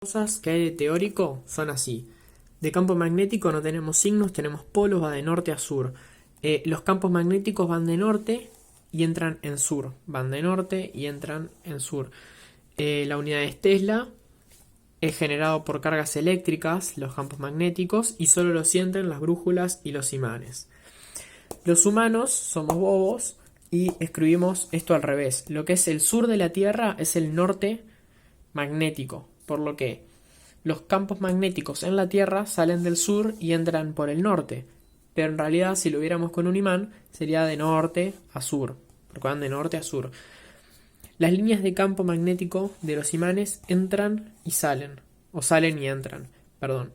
Cosas que hay de teórico son así. De campo magnético no tenemos signos, tenemos polos, va de norte a sur. Los campos magnéticos van de norte y entran en sur. Van de norte y entran en sur. La unidad es Tesla. Es generado por cargas eléctricas, los campos magnéticos, y solo lo sienten las brújulas y los imanes. Los humanos somos bobos y escribimos esto al revés. Lo que es el sur de la Tierra es el norte magnético, por lo que los campos magnéticos en la Tierra salen del sur y entran por el norte, pero en realidad si lo viéramos con un imán sería de norte a sur, porque van de norte a sur. Las líneas de campo magnético de los imanes entran y salen, o salen y entran, perdón.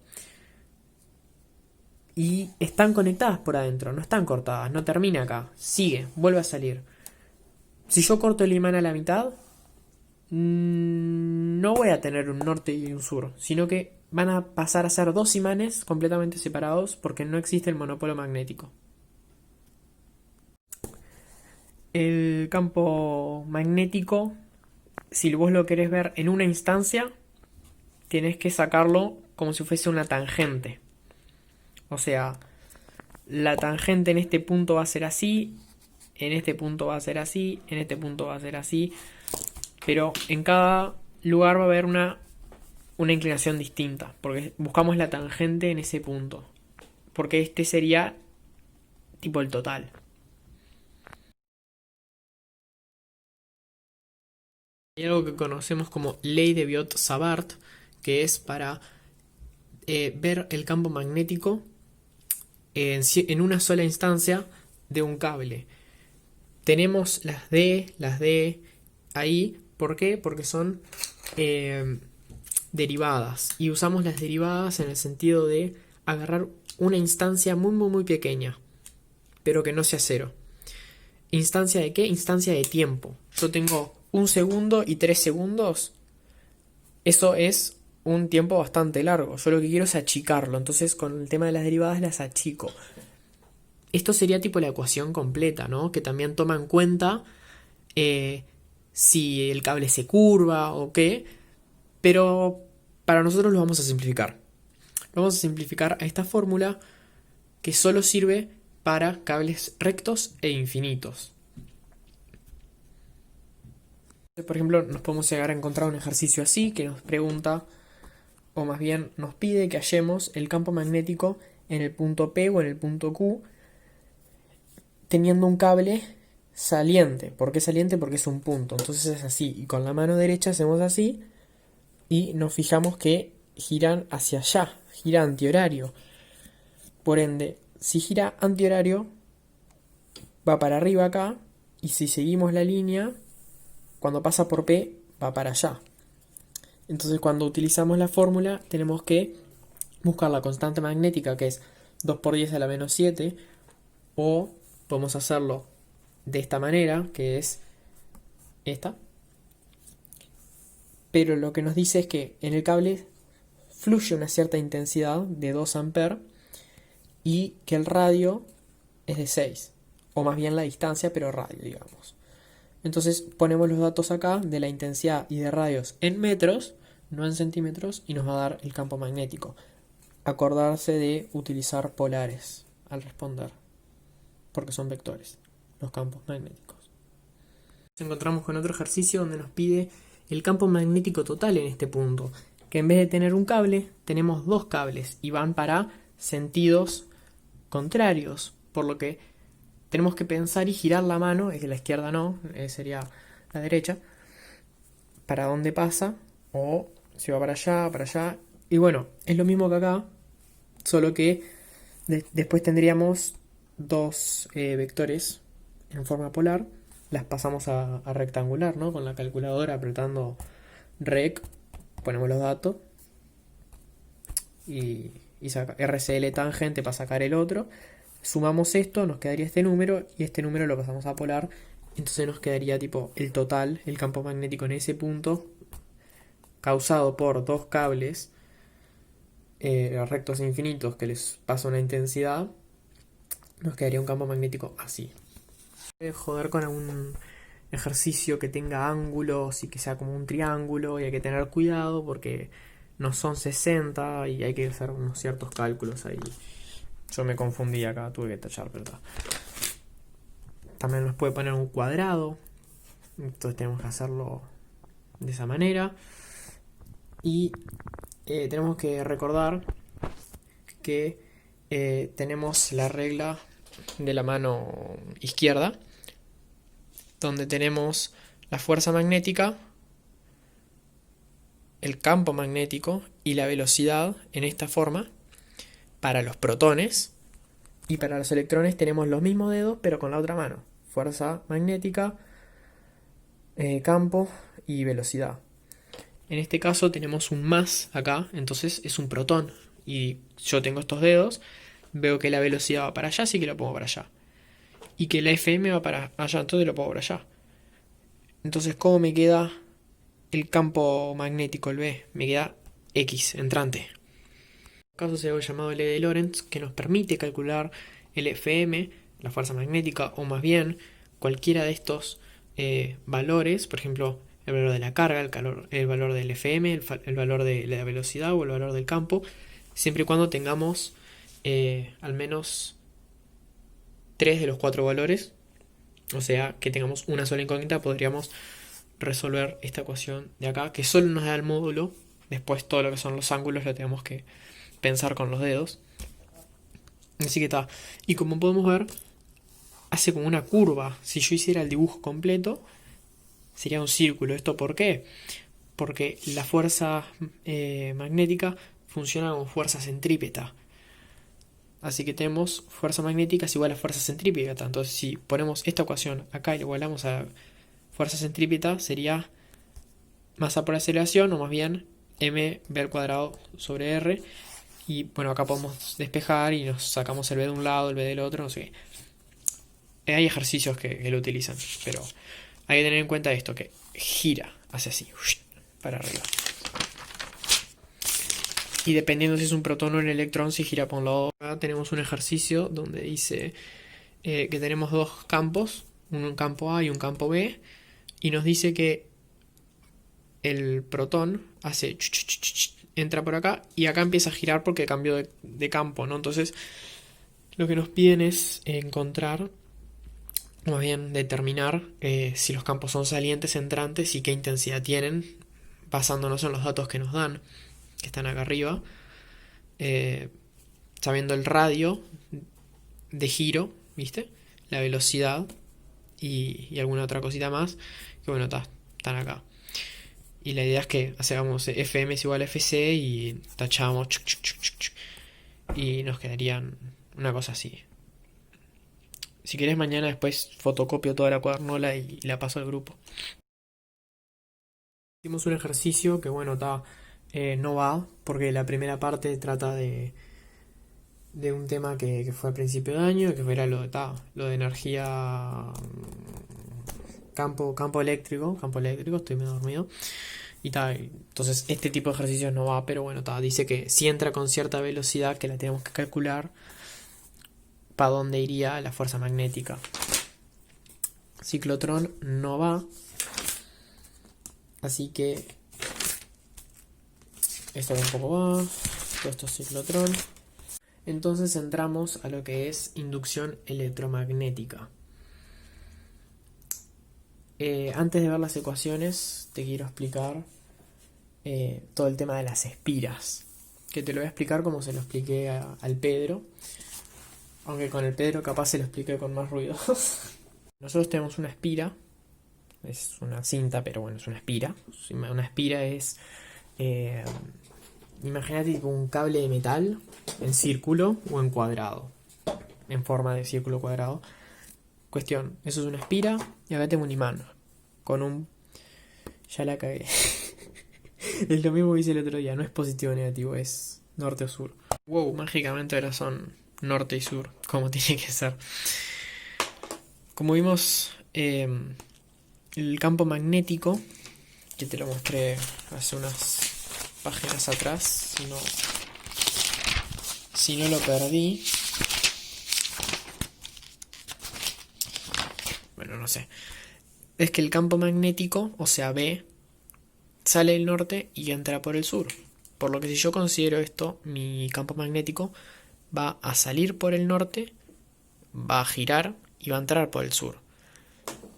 Y están conectadas por adentro, no están cortadas, no termina acá, sigue, vuelve a salir. Si yo corto el imán a la mitad, no voy a tener un norte y un sur, sino que van a pasar a ser dos imanes completamente separados porque no existe el monopolo magnético. El campo magnético, si vos lo querés ver en una instancia, tenés que sacarlo como si fuese una tangente. O sea, la tangente en este punto va a ser así, en este punto va a ser así, en este punto va a ser así, pero en cada lugar va a haber una inclinación distinta, porque buscamos la tangente en ese punto, porque este sería tipo el total. Hay algo que conocemos como ley de Biot-Savart, que es para ver el campo magnético en una sola instancia de un cable. Tenemos las D ahí, ¿por qué? Porque son derivadas, y usamos las derivadas en el sentido de agarrar una instancia muy muy muy pequeña, pero que no sea cero. ¿Instancia de qué? Instancia de tiempo. Yo tengo 1 segundo y 3 segundos. Eso es un tiempo bastante largo. Yo lo que quiero es achicarlo. Entonces con el tema de las derivadas las achico. Esto sería tipo la ecuación completa, ¿no? Que también toma en cuenta si el cable se curva o qué. Pero para nosotros lo vamos a simplificar. Lo vamos a simplificar a esta fórmula que solo sirve para cables rectos e infinitos. Por ejemplo, nos podemos llegar a encontrar un ejercicio así que nos pregunta, o más bien nos pide que hallemos el campo magnético en el punto P o en el punto Q teniendo un cable saliente. ¿Por qué saliente? Porque es un punto. Entonces es así. Y con la mano derecha hacemos así y nos fijamos que giran hacia allá, gira antihorario. Por ende, si gira antihorario, va para arriba acá, y si seguimos la línea, cuando pasa por P, va para allá. Entonces cuando utilizamos la fórmula, tenemos que buscar la constante magnética, que es 2 por 10 a la menos 7, o podemos hacerlo de esta manera, que es esta. Pero lo que nos dice es que en el cable fluye una cierta intensidad de 2 amperes y que el radio es de 6, o más bien la distancia, pero radio, digamos. Entonces ponemos los datos acá de la intensidad y de radios en metros, no en centímetros, y nos va a dar el campo magnético. Acordarse de utilizar polares al responder, porque son vectores, los campos magnéticos. Nos encontramos con otro ejercicio donde nos pide el campo magnético total en este punto, que en vez de tener un cable, tenemos dos cables y van para sentidos contrarios, por lo que tenemos que pensar y girar la mano, es que la izquierda no, sería la derecha, para dónde pasa, o si va para allá, y bueno, es lo mismo que acá, solo que después tendríamos dos vectores en forma polar, las pasamos a rectangular, ¿no? Con la calculadora apretando rec, ponemos los datos, y saca RCL tangente para sacar el otro. Sumamos esto, nos quedaría este número, y este número lo pasamos a polar, entonces nos quedaría tipo el total, el campo magnético en ese punto, causado por dos cables rectos e infinitos que les pasa una intensidad, nos quedaría un campo magnético así. Joder con algún ejercicio que tenga ángulos y que sea como un triángulo, y hay que tener cuidado porque no son 60 y hay que hacer unos ciertos cálculos ahí. Yo me confundí acá, tuve que tachar, pero está. También nos puede poner un cuadrado, entonces tenemos que hacerlo de esa manera. Y tenemos que recordar que tenemos la regla de la mano izquierda, donde tenemos la fuerza magnética, el campo magnético y la velocidad en esta forma para los protones, y para los electrones tenemos los mismos dedos pero con la otra mano: fuerza magnética, campo y velocidad. En este caso tenemos un más acá, entonces es un protón, y yo tengo estos dedos, veo que la velocidad va para allá, así que lo pongo para allá, y que la FM va para allá, entonces lo pongo para allá. Entonces, ¿cómo me queda el campo magnético, el B? Me queda X, entrante. En este caso se ha llamado L de Lorentz, que nos permite calcular el FM, la fuerza magnética, o más bien cualquiera de estos valores, por ejemplo, el valor de la carga, el valor del FM, el valor de la velocidad o el valor del campo, siempre y cuando tengamos al menos 3 de los 4 valores, o sea, que tengamos una sola incógnita, podríamos resolver esta ecuación de acá, que solo nos da el módulo. Después todo lo que son los ángulos lo tenemos que pensar con los dedos. Así que está. Y como podemos ver, hace como una curva. Si yo hiciera el dibujo completo, sería un círculo. ¿Esto por qué? Porque la fuerza magnética funciona como fuerza centrípeta. Así que tenemos fuerza magnética es igual a fuerza centrípeta. Entonces, si ponemos esta ecuación acá y la igualamos a fuerza centrípeta, sería masa por aceleración, o más bien mv al cuadrado sobre r. Y bueno, acá podemos despejar y nos sacamos el b de un lado, el b del otro, no sé qué. Hay ejercicios que lo utilizan, pero hay que tener en cuenta esto, que gira, hace así, para arriba. Y dependiendo si es un protón o un electrón, si gira por un lado. Acá tenemos un ejercicio donde dice que tenemos dos campos, un campo A y un campo B, y nos dice que el protón hace entra por acá y acá empieza a girar porque cambió de campo, ¿no? Entonces lo que nos piden es encontrar, o más bien determinar si los campos son salientes, entrantes y qué intensidad tienen, basándonos en los datos que nos dan, que están acá arriba, sabiendo el radio de giro, ¿viste? La velocidad y alguna otra cosita más, que bueno, están acá. Y la idea es que hacemos FM es igual a FC y tachamos y nos quedarían una cosa así. Si querés, mañana después fotocopio toda la cuadernola y la paso al grupo. Hicimos un ejercicio que bueno, no va, porque la primera parte trata de un tema que fue a principio de año, que era lo de energía, campo eléctrico, estoy medio dormido. Y entonces este tipo de ejercicios no va, pero bueno, dice que si entra con cierta velocidad, que la tenemos que calcular, para dónde iría la fuerza magnética. Ciclotrón no va, así que esto tampoco va, todo esto es ciclotrón. Entonces entramos a lo que es inducción electromagnética. Antes de ver las ecuaciones, te quiero explicar todo el tema de las espiras, que te lo voy a explicar como se lo expliqué al Pedro, aunque con el Pedro capaz se lo expliqué con más ruido. Nosotros tenemos una espira, es una cinta, pero bueno, es una espira. Una espira es, imagínate tipo un cable de metal en círculo o en cuadrado, en forma de círculo cuadrado. Cuestión, eso es una espira y acá tengo un imán con un... Ya la cagué. Es lo mismo que hice el otro día, no es positivo o negativo, es norte o sur. Wow, mágicamente ahora son norte y sur, como tiene que ser. Como vimos, el campo magnético, que te lo mostré hace unas páginas atrás, si no lo perdí. Bueno, no sé. Es que el campo magnético, o sea B, sale del norte y entra por el sur. Por lo que si yo considero esto, mi campo magnético va a salir por el norte, va a girar y va a entrar por el sur.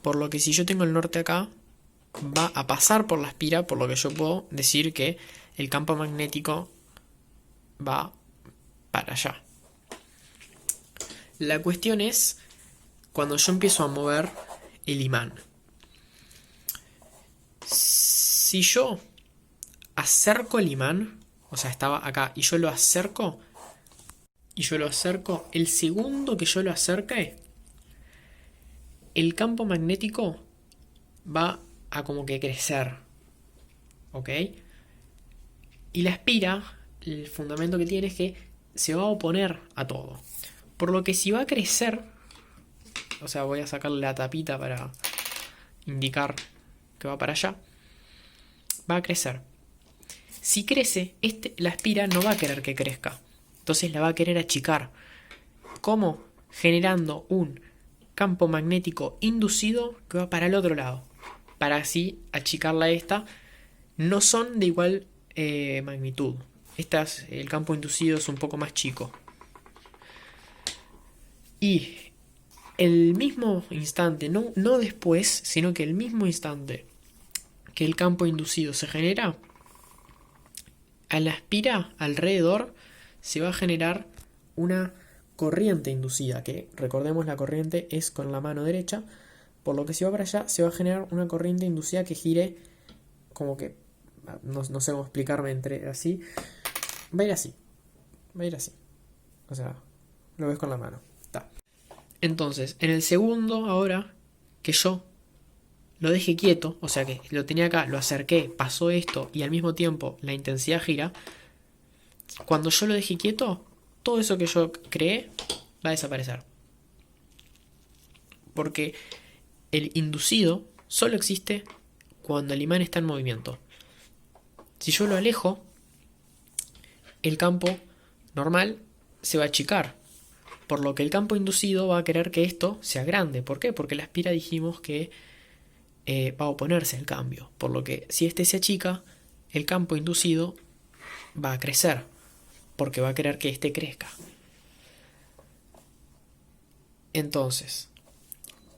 Por lo que si yo tengo el norte acá, va a pasar por la espira, por lo que yo puedo decir que el campo magnético va para allá. La cuestión es cuando yo empiezo a mover el imán. Si yo acerco el imán, o sea, estaba acá y yo lo acerco, el segundo que yo lo acerque, el campo magnético va a como que crecer, ¿ok? Y la espira, el fundamento que tiene es que se va a oponer a todo. Por lo que si va a crecer, o sea, voy a sacarle la tapita para indicar que va para allá, va a crecer. Si crece, la espira no va a querer que crezca, entonces la va a querer achicar. ¿Cómo? Generando un campo magnético inducido que va para el otro lado, para así achicarla a esta. No son de igual magnitud. El campo inducido es un poco más chico. Y el mismo instante, no después, sino que el mismo instante que el campo inducido se genera, a la espira alrededor se va a generar una corriente inducida, que recordemos la corriente es con la mano derecha, por lo que si va para allá se va a generar una corriente inducida que gire como que, no sé cómo explicarme entre así, va a ir así, o sea, lo ves con la mano. Está. Entonces, en el segundo ahora que yo lo dejé quieto, o sea que lo tenía acá, lo acerqué, pasó esto y al mismo tiempo la intensidad gira, cuando yo lo dejé quieto, todo eso que yo creé va a desaparecer. Porque el inducido solo existe cuando el imán está en movimiento. Si yo lo alejo, el campo normal se va a achicar. Por lo que el campo inducido va a querer que esto sea grande. ¿Por qué? Porque la espira dijimos que va a oponerse al cambio. Por lo que si este se achica, el campo inducido va a crecer. Porque va a querer que este crezca. Entonces,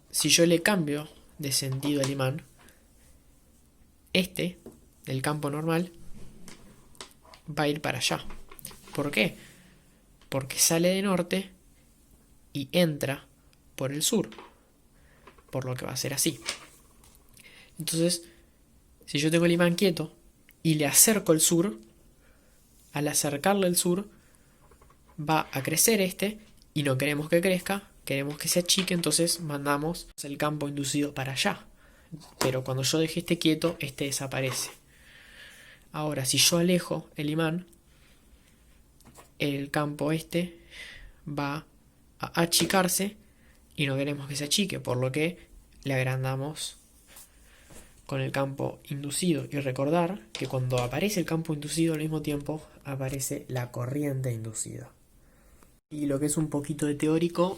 si yo le cambio de sentido al imán, el campo normal, va a ir para allá. ¿Por qué? Porque sale de norte y entra por el sur. Por lo que va a ser así. Entonces, si yo tengo el imán quieto y le acerco el sur, al acercarle el sur, va a crecer y no queremos que crezca, queremos que se achique, entonces mandamos el campo inducido para allá. Pero cuando yo deje quieto, desaparece. Ahora, si yo alejo el imán, el campo va a achicarse y no queremos que se achique, por lo que le agrandamos con el campo inducido. Y recordar que cuando aparece el campo inducido al mismo tiempo aparece la corriente inducida. Y lo que es un poquito de teórico,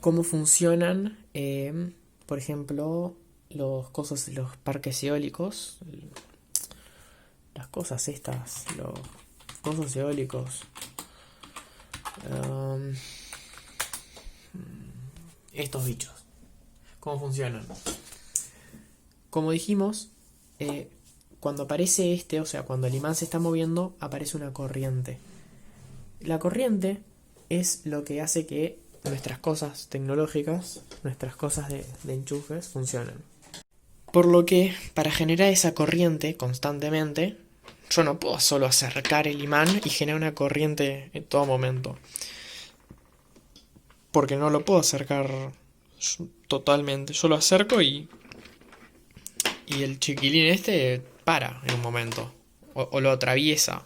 cómo funcionan, por ejemplo, los parques eólicos, las cosas estas, los cosos eólicos, estos bichos, cómo funcionan. Como dijimos, cuando aparece o sea, cuando el imán se está moviendo, aparece una corriente. La corriente es lo que hace que nuestras cosas tecnológicas, nuestras cosas de enchufes funcionen. Por lo que, para generar esa corriente constantemente, yo no puedo solo acercar el imán y generar una corriente en todo momento. Porque no lo puedo acercar totalmente. Yo lo acerco y el chiquilín para en un momento. O lo atraviesa.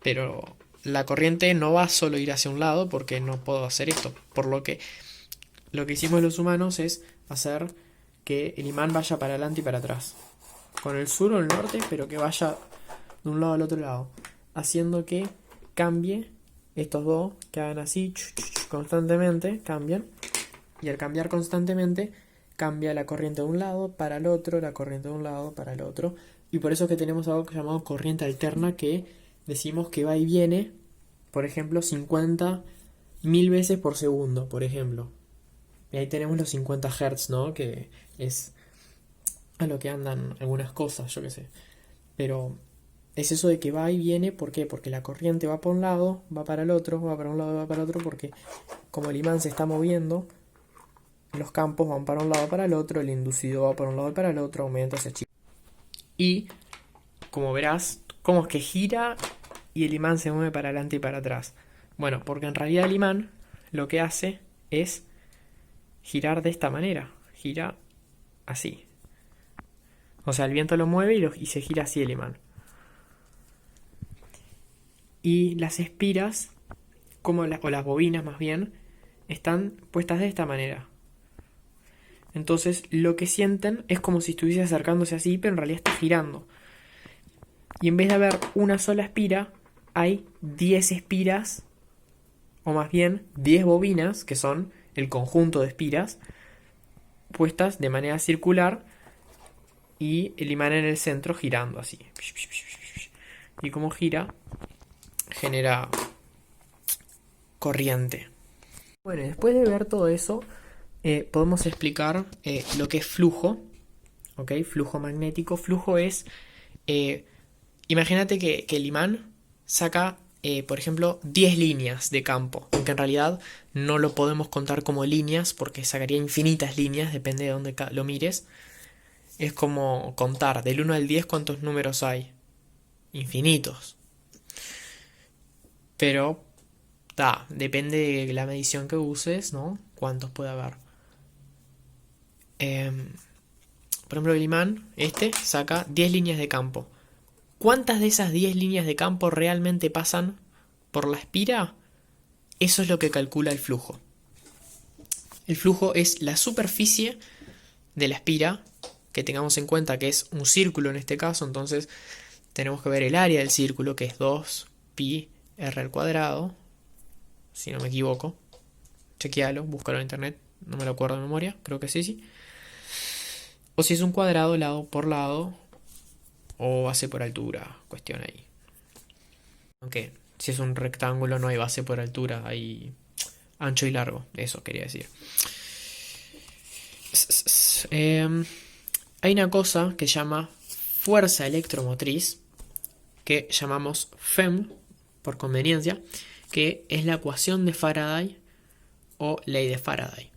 Pero la corriente no va solo a ir hacia un lado porque no puedo hacer esto. Por lo que hicimos los humanos es hacer que el imán vaya para adelante y para atrás. Con el sur o el norte, pero que vaya de un lado al otro lado. Haciendo que cambie estos dos, que hagan así constantemente, cambian. Y al cambiar constantemente, cambia la corriente de un lado para el otro, la corriente de un lado para el otro. Y por eso es que tenemos algo llamado corriente alterna, que decimos que va y viene, por ejemplo, 50.000 veces por segundo, por ejemplo. Y ahí tenemos los 50 Hz, ¿no? Que es a lo que andan algunas cosas, yo qué sé. Pero es eso de que va y viene, ¿por qué? Porque la corriente va por un lado, va para el otro, va para un lado, va para el otro, porque como el imán se está moviendo, los campos van para un lado, para el otro, el inducido va para un lado y para el otro, aumenta, se achica. Y como verás, ¿cómo es que gira y el imán se mueve para adelante y para atrás? Bueno, porque en realidad el imán lo que hace es girar de esta manera, gira así. O sea, el viento lo mueve y se gira así el imán. Y las espiras, o las bobinas más bien, están puestas de esta manera. Entonces lo que sienten es como si estuviese acercándose así, pero en realidad está girando. Y en vez de haber una sola espira, hay 10 espiras, o más bien 10 bobinas, que son el conjunto de espiras, puestas de manera circular y el imán en el centro girando así. Y como gira, genera corriente. Bueno, después de ver todo eso, podemos explicar lo que es flujo. ¿Ok? Flujo magnético. Flujo es, imagínate que el imán saca, por ejemplo, 10 líneas de campo, aunque en realidad no lo podemos contar como líneas porque sacaría infinitas líneas, depende de dónde lo mires. Es como contar del 1 al 10 cuántos números hay. Infinitos. Pero, depende de la medición que uses, ¿no? Cuántos puede haber. Por ejemplo, el imán, saca 10 líneas de campo. ¿Cuántas de esas 10 líneas de campo realmente pasan por la espira? Eso es lo que calcula el flujo. El flujo es la superficie de la espira, que tengamos en cuenta que es un círculo en este caso, entonces tenemos que ver el área del círculo, que es 2 pi r al cuadrado, si no me equivoco. Chequealo, búscalo en internet, no me lo acuerdo de memoria, creo que sí. O si es un cuadrado, lado por lado, o base por altura, cuestión ahí. Aunque si es un rectángulo no hay base por altura, hay ancho y largo, eso quería decir. Hay una cosa que se llama fuerza electromotriz, que llamamos FEM por conveniencia, que es la ecuación de Faraday o ley de Faraday.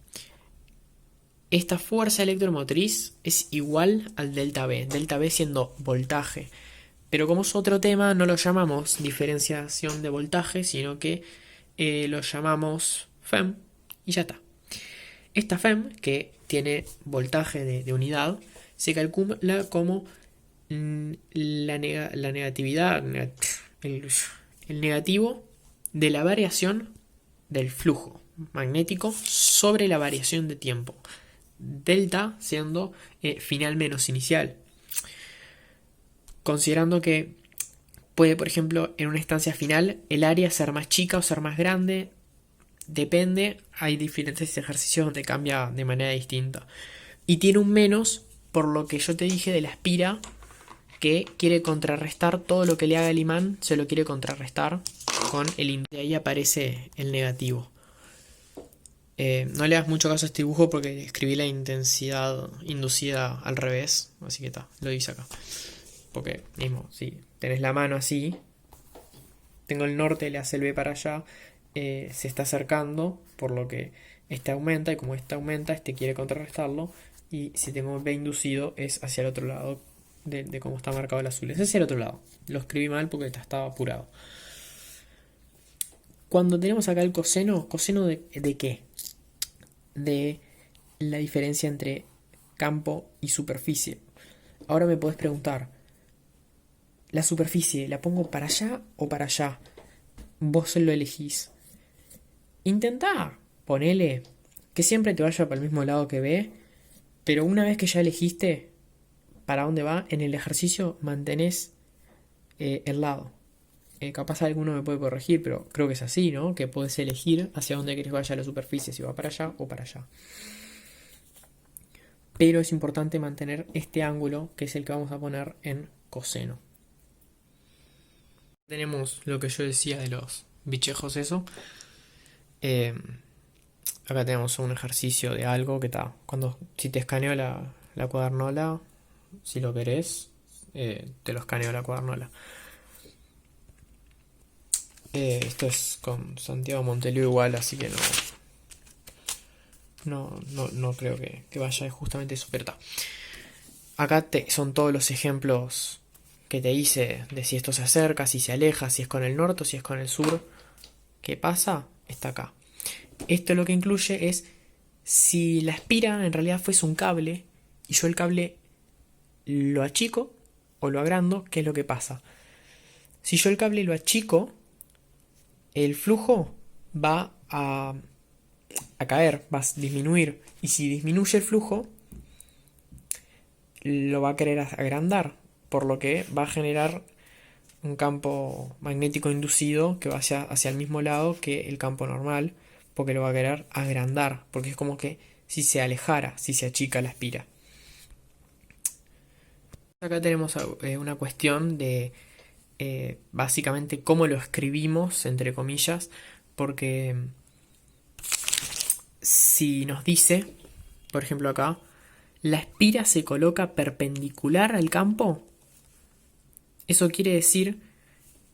Esta fuerza electromotriz es igual al delta V siendo voltaje. Pero como es otro tema, no lo llamamos diferenciación de voltaje, sino que lo llamamos FEM y ya está. Esta FEM, que tiene voltaje de unidad, se calcula como la negatividad, el negativo de la variación del flujo magnético sobre la variación de tiempo. Delta siendo final menos inicial. Considerando que puede, por ejemplo, en una instancia final, el área ser más chica o ser más grande. Depende, hay diferentes ejercicios donde cambia de manera distinta. Y tiene un menos, por lo que yo te dije de la espira, que quiere contrarrestar todo lo que le haga el imán, se lo quiere contrarrestar con el inducido. De ahí aparece el negativo. No le das mucho caso a este dibujo porque escribí la intensidad inducida al revés, así que lo hice acá. Porque mismo, si tenés la mano así, tengo el norte, le hace el B para allá, se está acercando, por lo que este aumenta, y como este aumenta, este quiere contrarrestarlo, y si tengo B inducido es hacia el otro lado de cómo está marcado el azul. Es hacia el otro lado. Lo escribí mal porque estaba apurado. Cuando tenemos acá el coseno, ¿coseno de qué? De la diferencia entre campo y superficie. Ahora me podés preguntar, ¿la superficie la pongo para allá o para allá? Vos lo elegís. Intentá, ponele que siempre te vaya para el mismo lado que B, pero una vez que ya elegiste para dónde va, en el ejercicio mantenés el lado. Capaz alguno me puede corregir, pero creo que es así, ¿no? Que podés elegir hacia dónde querés que vaya la superficie, si va para allá o para allá. Pero es importante mantener este ángulo, que es el que vamos a poner en coseno. Tenemos lo que yo decía de los bichejos, eso. Eh, Acá tenemos un ejercicio de algo que está. Si te escaneo la cuadernola, si lo querés, te lo escaneo la cuadernola. Esto es con Santiago Monteliu igual, así que no creo que vaya justamente eso, pero está. Acá son todos los ejemplos que te hice de si esto se acerca, si se aleja, si es con el norte o si es con el sur. ¿Qué pasa? Está acá. Esto lo que incluye es si la espira en realidad fuese un cable y yo el cable lo achico o lo agrando, ¿qué es lo que pasa? Si yo el cable lo achico, el flujo va a caer, va a disminuir. Y si disminuye el flujo, lo va a querer agrandar, por lo que va a generar un campo magnético inducido que va hacia el mismo lado que el campo normal, porque lo va a querer agrandar, porque es como que si se alejara, si se achica la espira. Acá tenemos una cuestión de básicamente cómo lo escribimos, entre comillas, porque si nos dice, por ejemplo acá, la espira se coloca perpendicular al campo, eso quiere decir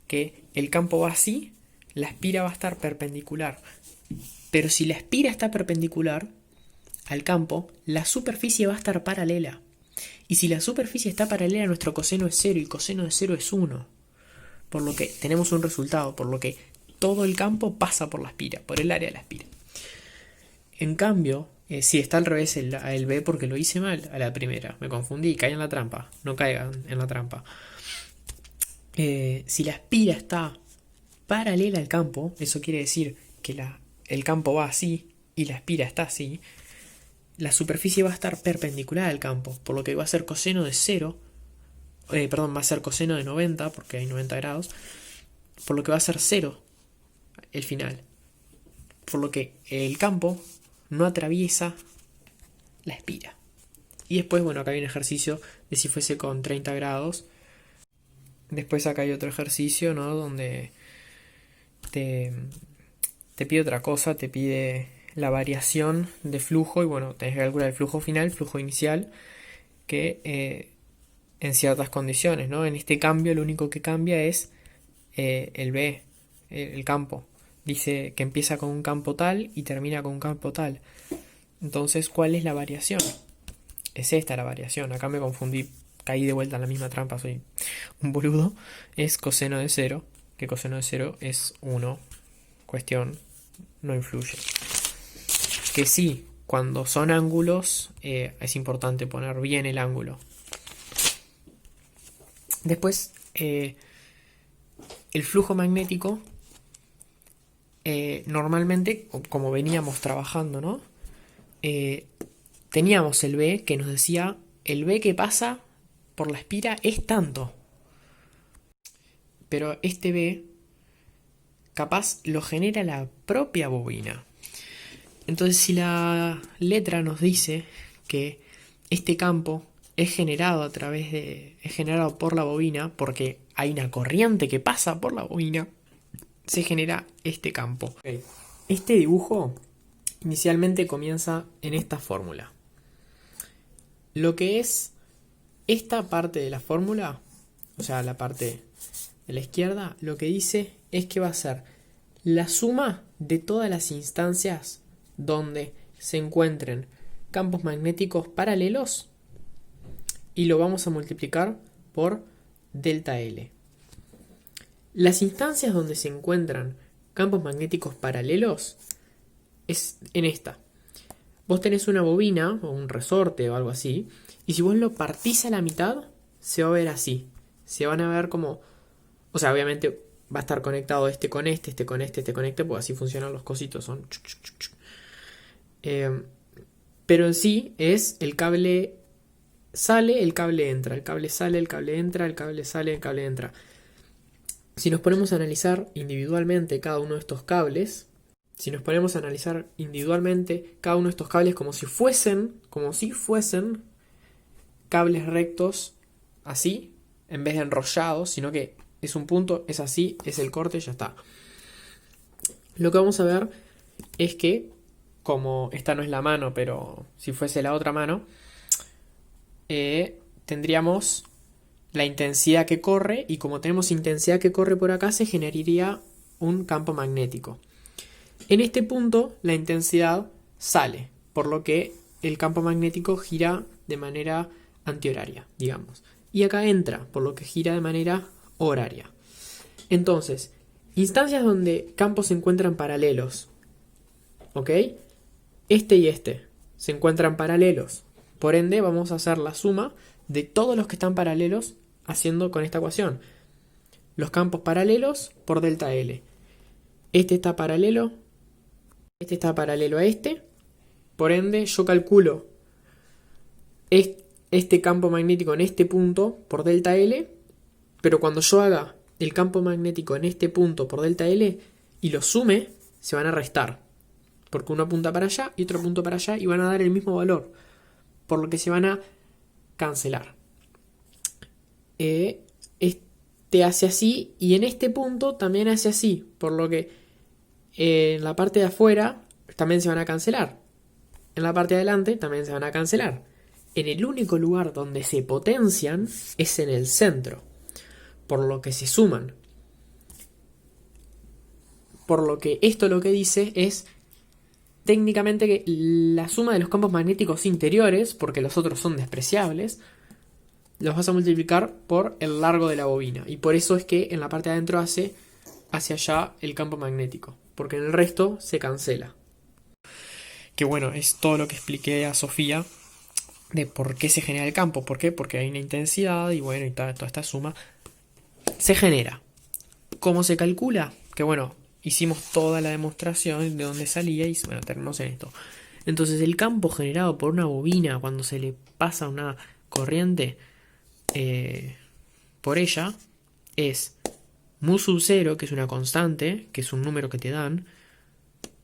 que el campo va así, la espira va a estar perpendicular. Pero si la espira está perpendicular al campo, la superficie va a estar paralela. Y si la superficie está paralela, nuestro coseno es 0 y coseno de 0 es 1. Por lo que tenemos un resultado, por lo que todo el campo pasa por la espira, por el área de la espira. En cambio, si está al revés el B, porque lo hice mal a la primera, me confundí, caí en la trampa, no caigan en la trampa. Si la espira está paralela al campo, eso quiere decir que el campo va así y la espira está así, la superficie va a estar perpendicular al campo, por lo que va a ser coseno de 0, va a ser coseno de 90, porque hay 90 grados, por lo que va a ser 0 el final. Por lo que el campo no atraviesa la espira. Y después, bueno, acá hay un ejercicio de si fuese con 30 grados. Después acá hay otro ejercicio, ¿no? Donde te pide otra cosa, te pide la variación de flujo y bueno, tenés que calcular el flujo final, el flujo inicial, que en ciertas condiciones, ¿no? En este cambio lo único que cambia es el B, el campo. Dice que empieza con un campo tal y termina con un campo tal. Entonces, ¿cuál es la variación? Es esta la variación. Acá me confundí, caí de vuelta en la misma trampa, soy un boludo. Es coseno de 0, que coseno de 0 es 1. Cuestión, no influye. Que sí, cuando son ángulos es importante poner bien el ángulo. Después, el flujo magnético, normalmente, como veníamos trabajando, ¿no? Teníamos el B que nos decía, el B que pasa por la espira es tanto. Pero este B, capaz, lo genera la propia bobina. Entonces, si la letra nos dice que este campo es generado es generado por la bobina, porque hay una corriente que pasa por la bobina, se genera este campo. Okay. Este dibujo inicialmente comienza en esta fórmula. Lo que es esta parte de la fórmula, o sea, la parte de la izquierda, lo que dice es que va a ser la suma de todas las instancias donde se encuentren campos magnéticos paralelos y lo vamos a multiplicar por delta L. Las instancias donde se encuentran campos magnéticos paralelos es en esta. Vos tenés una bobina o un resorte o algo así, y si vos lo partís a la mitad, se va a ver así. Se van a ver como... O sea, obviamente va a estar conectado este con este con este con este, porque así funcionan los cositos, son... pero en sí es el cable sale, el cable entra, el cable sale, el cable entra, el cable sale, el cable entra. Si nos ponemos a analizar individualmente cada uno de estos cables, como si fuesen cables rectos, así, en vez de enrollado, sino que es un punto, es así, es el corte, ya está. Lo que vamos a ver es que, como esta no es la mano, pero si fuese la otra mano, tendríamos la intensidad que corre, y como tenemos intensidad que corre por acá, se generaría un campo magnético. En este punto la intensidad sale, por lo que el campo magnético gira de manera antihoraria, digamos. Y acá entra, por lo que gira de manera horaria. Entonces, instancias donde campos se encuentran paralelos, ¿ok? Este y este se encuentran paralelos. Por ende, vamos a hacer la suma de todos los que están paralelos haciendo con esta ecuación. Los campos paralelos por delta L. Este está paralelo a este. Por ende, yo calculo este campo magnético en este punto por delta L. Pero cuando yo haga el campo magnético en este punto por delta L y lo sume, se van a restar. Porque uno apunta para allá y otro punto para allá y van a dar el mismo valor. Por lo que se van a cancelar. Este hace así y en este punto también hace así. Por lo que en la parte de afuera también se van a cancelar. En la parte de adelante también se van a cancelar. En el único lugar donde se potencian es en el centro. Por lo que se suman. Por lo que esto lo que dice es técnicamente que la suma de los campos magnéticos interiores, porque los otros son despreciables, los vas a multiplicar por el largo de la bobina. Y por eso es que en la parte de adentro hace hacia allá el campo magnético. Porque en el resto se cancela. Que bueno, es todo lo que expliqué a Sofía de por qué se genera el campo. ¿Por qué? Porque hay una intensidad y bueno, y toda esta suma se genera. ¿Cómo se calcula? Que bueno, hicimos toda la demostración de dónde salía y bueno, terminamos en esto. Entonces el campo generado por una bobina cuando se le pasa una corriente por ella es mu sub 0, que es una constante, que es un número que te dan,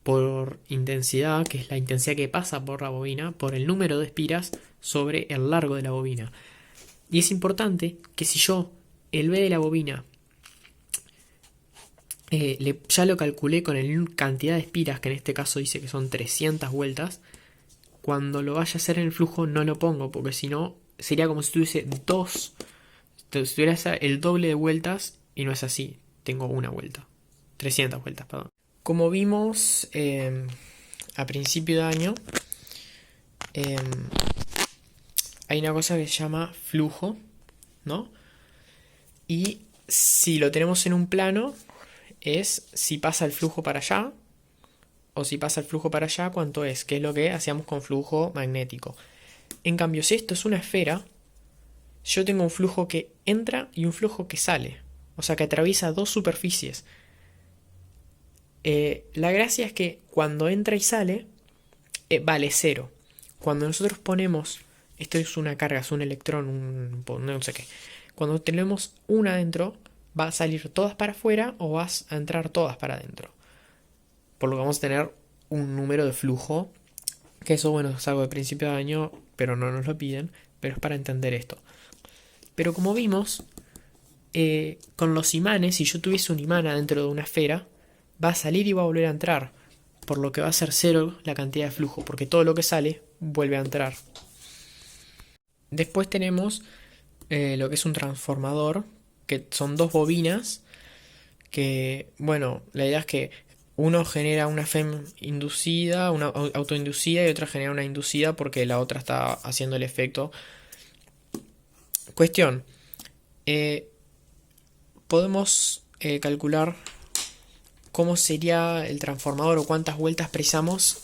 por intensidad, que es la intensidad que pasa por la bobina, por el número de espiras sobre el largo de la bobina. Y es importante que si yo el B de la bobina ya lo calculé con la cantidad de espiras, que en este caso dice que son 300 vueltas, cuando lo vaya a hacer en el flujo no lo pongo, porque si no sería como si tuviese si tuviera el doble de vueltas, y no es así, tengo una vuelta, 300 vueltas, perdón. Como vimos a principio de año, hay una cosa que se llama flujo, ¿no? Y si lo tenemos en un plano, es si pasa el flujo para allá, o si pasa el flujo para allá, cuánto es, que es lo que hacíamos con flujo magnético. En cambio, si esto es una esfera, yo tengo un flujo que entra y un flujo que sale, o sea que atraviesa dos superficies. La gracia es que cuando entra y sale, vale 0. Cuando nosotros ponemos, esto es una carga, es un electrón, no sé qué. Cuando tenemos una adentro, va a salir todas para afuera o vas a entrar todas para adentro. Por lo que vamos a tener un número de flujo, que eso bueno es algo de principio de año, pero no nos lo piden, pero es para entender esto. Pero como vimos, con los imanes, si yo tuviese un imán adentro de una esfera, va a salir y va a volver a entrar, por lo que va a ser 0 la cantidad de flujo, porque todo lo que sale vuelve a entrar. Después tenemos lo que es un transformador, que son dos bobinas, que bueno, la idea es que uno genera una FEM inducida, una autoinducida, y otra genera una inducida porque la otra está haciendo el efecto. Cuestión, podemos calcular cómo sería el transformador o cuántas vueltas precisamos,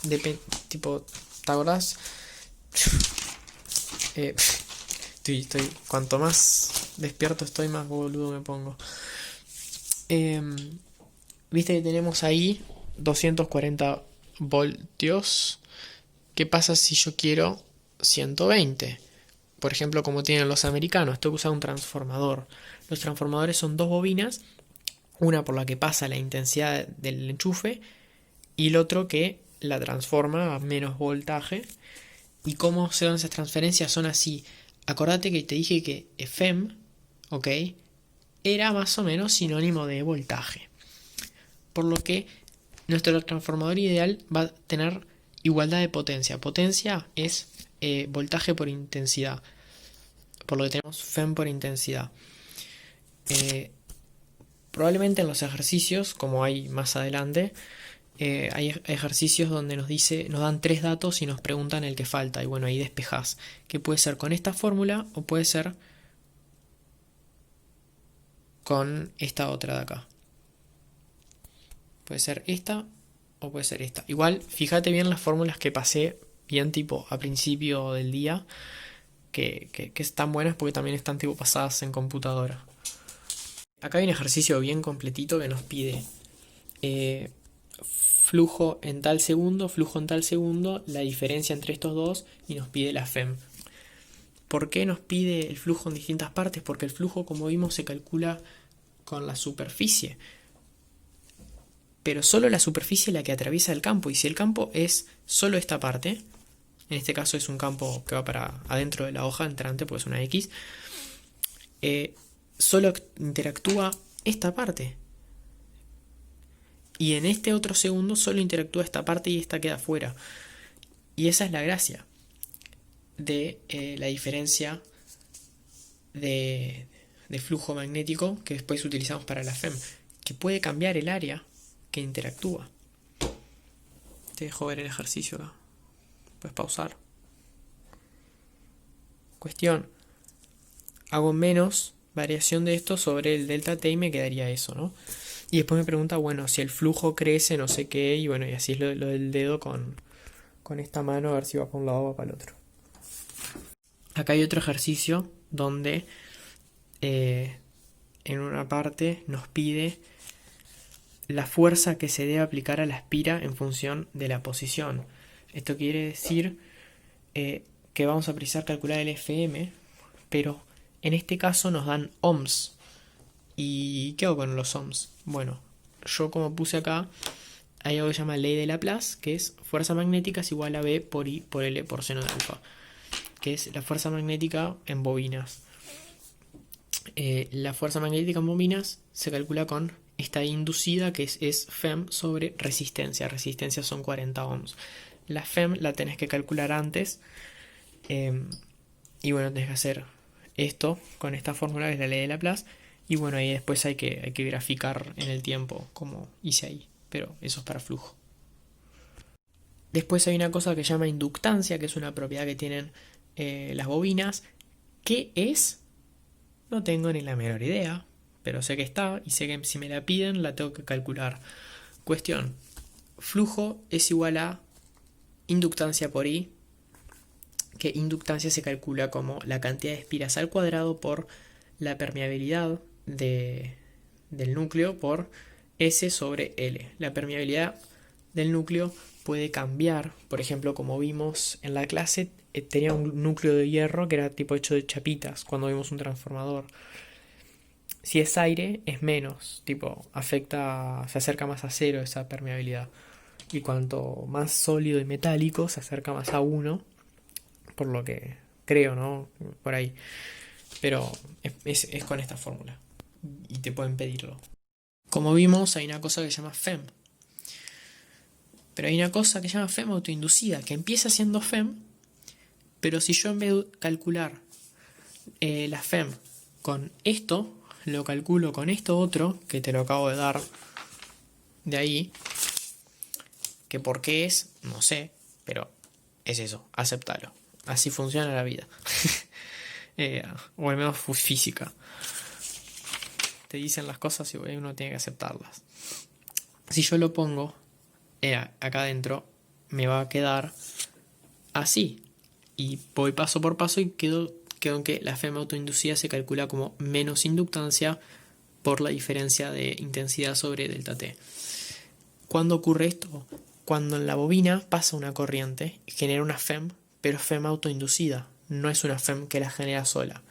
tipo, ¿te acordás? Cuanto más despierto estoy, más boludo me pongo. Viste que tenemos ahí 240 voltios. ¿Qué pasa si yo quiero 120? Por ejemplo, como tienen los americanos, tengo que usar un transformador. Los transformadores son dos bobinas, una por la que pasa la intensidad del enchufe y el otro que la transforma a menos voltaje. ¿Y cómo se dan esas transferencias? Son así. Acordate que te dije que FEM, ¿ok? Era más o menos sinónimo de voltaje. Por lo que nuestro transformador ideal va a tener igualdad de potencia. Potencia es voltaje por intensidad. Por lo que tenemos FEM por intensidad. Probablemente en los ejercicios, como hay más adelante, hay ejercicios donde nos dan 3 datos y nos preguntan el que falta. Y bueno, ahí despejás. Que puede ser con esta fórmula o puede ser con esta otra de acá. Puede ser esta o puede ser esta. Igual, fíjate bien las fórmulas que pasé bien tipo a principio del día. Que están buenas porque también están tipo pasadas en computadora. Acá hay un ejercicio bien completito que nos pide flujo en tal segundo, la diferencia entre estos dos y nos pide la FEM. ¿Por qué nos pide el flujo en distintas partes? Porque el flujo, como vimos, se calcula con la superficie. Pero solo la superficie es la que atraviesa el campo. Y si el campo es solo esta parte, en este caso es un campo que va para adentro de la hoja entrante, pues es una X, solo interactúa esta parte. Y en este otro segundo solo interactúa esta parte y esta queda fuera. Y esa es la gracia de la diferencia de flujo magnético que después utilizamos para la FEM, que puede cambiar el área que interactúa. Te dejo ver el ejercicio acá. Puedes pausar. Cuestión. Hago menos variación de esto sobre el delta T y me quedaría eso, ¿no? Y después me pregunta, bueno, si el flujo crece, no sé qué, y bueno, y así es lo del dedo con esta mano, a ver si va para un lado o va para el otro. Acá hay otro ejercicio donde en una parte nos pide la fuerza que se debe aplicar a la espira en función de la posición. Esto quiere decir que vamos a precisar calcular el FM, pero en este caso nos dan ohms. ¿Y qué hago con los ohms? Bueno, yo como puse acá, hay algo que se llama ley de Laplace, que es fuerza magnética es igual a B por I por L por seno de alfa, que es la fuerza magnética en bobinas. La fuerza magnética en bobinas se calcula con esta inducida que es FEM sobre resistencia. Resistencia son 40 ohms. La FEM la tenés que calcular antes. Y bueno, tenés que hacer esto con esta fórmula que es la ley de Laplace. Y bueno, ahí después hay que graficar en el tiempo como hice ahí. Pero eso es para flujo. Después hay una cosa que se llama inductancia, que es una propiedad que tienen las bobinas. ¿Qué es? No tengo ni la menor idea, pero sé que está y sé que si me la piden la tengo que calcular. Cuestión. Flujo es igual a inductancia por I, que inductancia se calcula como la cantidad de espiras al cuadrado por la permeabilidad del núcleo por S sobre L. La permeabilidad del núcleo puede cambiar, por ejemplo, como vimos en la clase, tenía un núcleo de hierro que era tipo hecho de chapitas cuando vimos un transformador. Si es aire, es menos, tipo, afecta, se acerca más a cero esa permeabilidad. Y cuanto más sólido y metálico, se acerca más a 1, por lo que creo, ¿no? Por ahí. Pero es con esta fórmula. Y te pueden pedirlo. Como vimos, hay una cosa que se llama FEM. Pero hay una cosa que se llama FEM autoinducida, que empieza siendo FEM, pero si yo en vez de calcular la FEM con esto, lo calculo con esto otro, que te lo acabo de dar de ahí, que por qué es, no sé, pero es eso, acéptalo. Así funciona la vida. O al menos física. Te dicen las cosas y uno tiene que aceptarlas. Si yo lo pongo acá adentro, me va a quedar así. Y voy paso por paso y quedo en que la FEM autoinducida se calcula como menos inductancia por la diferencia de intensidad sobre delta T. ¿Cuándo ocurre esto? Cuando en la bobina pasa una corriente, genera una FEM, pero FEM autoinducida, no es una FEM que la genera sola.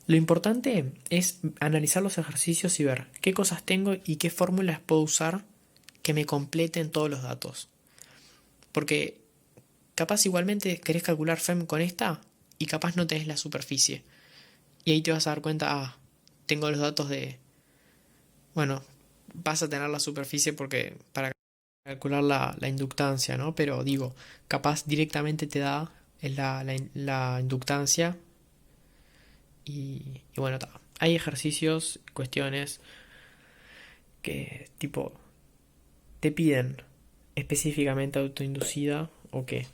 Lo importante es analizar los ejercicios y ver qué cosas tengo y qué fórmulas puedo usar que me completen todos los datos. Porque capaz igualmente querés calcular FEM con esta y capaz no tenés la superficie. Y ahí te vas a dar cuenta, tengo los datos de, bueno, vas a tener la superficie porque para calcular la inductancia, ¿no? Pero digo, capaz directamente te da la inductancia y bueno, hay ejercicios, cuestiones que tipo te piden específicamente autoinducida o qué.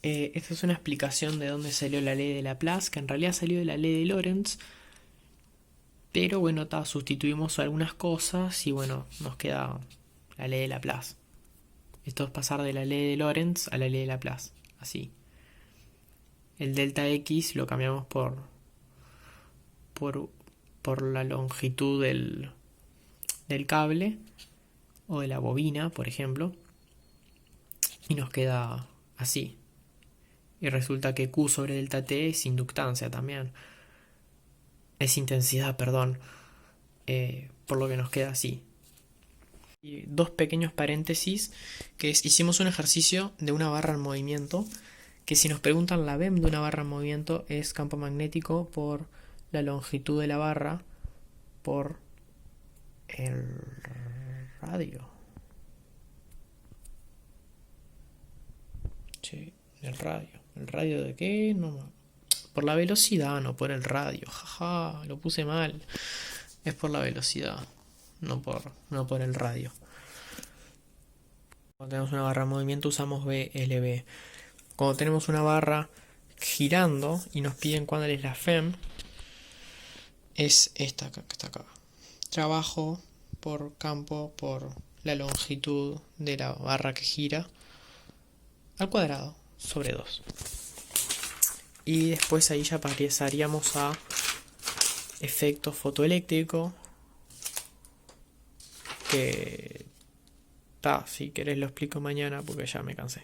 Esta es una explicación de dónde salió la ley de Laplace, que en realidad salió de la ley de Lorentz, pero bueno, sustituimos algunas cosas y bueno, nos queda la ley de Laplace. Esto es pasar de la ley de Lorentz a la ley de Laplace, así. El delta X lo cambiamos por la longitud del cable o de la bobina, por ejemplo, y nos queda así. Y resulta que Q sobre delta T es inductancia también. Es intensidad, perdón. Por lo que nos queda así. Y dos pequeños paréntesis, que es, hicimos un ejercicio de una barra en movimiento, que si nos preguntan la BEM de una barra en movimiento es campo magnético por la longitud de la barra por el radio. Sí, el radio. ¿El radio de qué? No, por la velocidad, no por el radio. Jaja, lo puse mal. Es por la velocidad, no por el radio. Cuando tenemos una barra en movimiento usamos BLB. Cuando tenemos una barra girando y nos piden cuál es la FEM, es esta acá, que está acá. Trabajo por campo por la longitud de la barra que gira al cuadrado sobre 2. Y después ahí ya pasaríamos a efecto fotoeléctrico, que si querés lo explico mañana porque ya me cansé.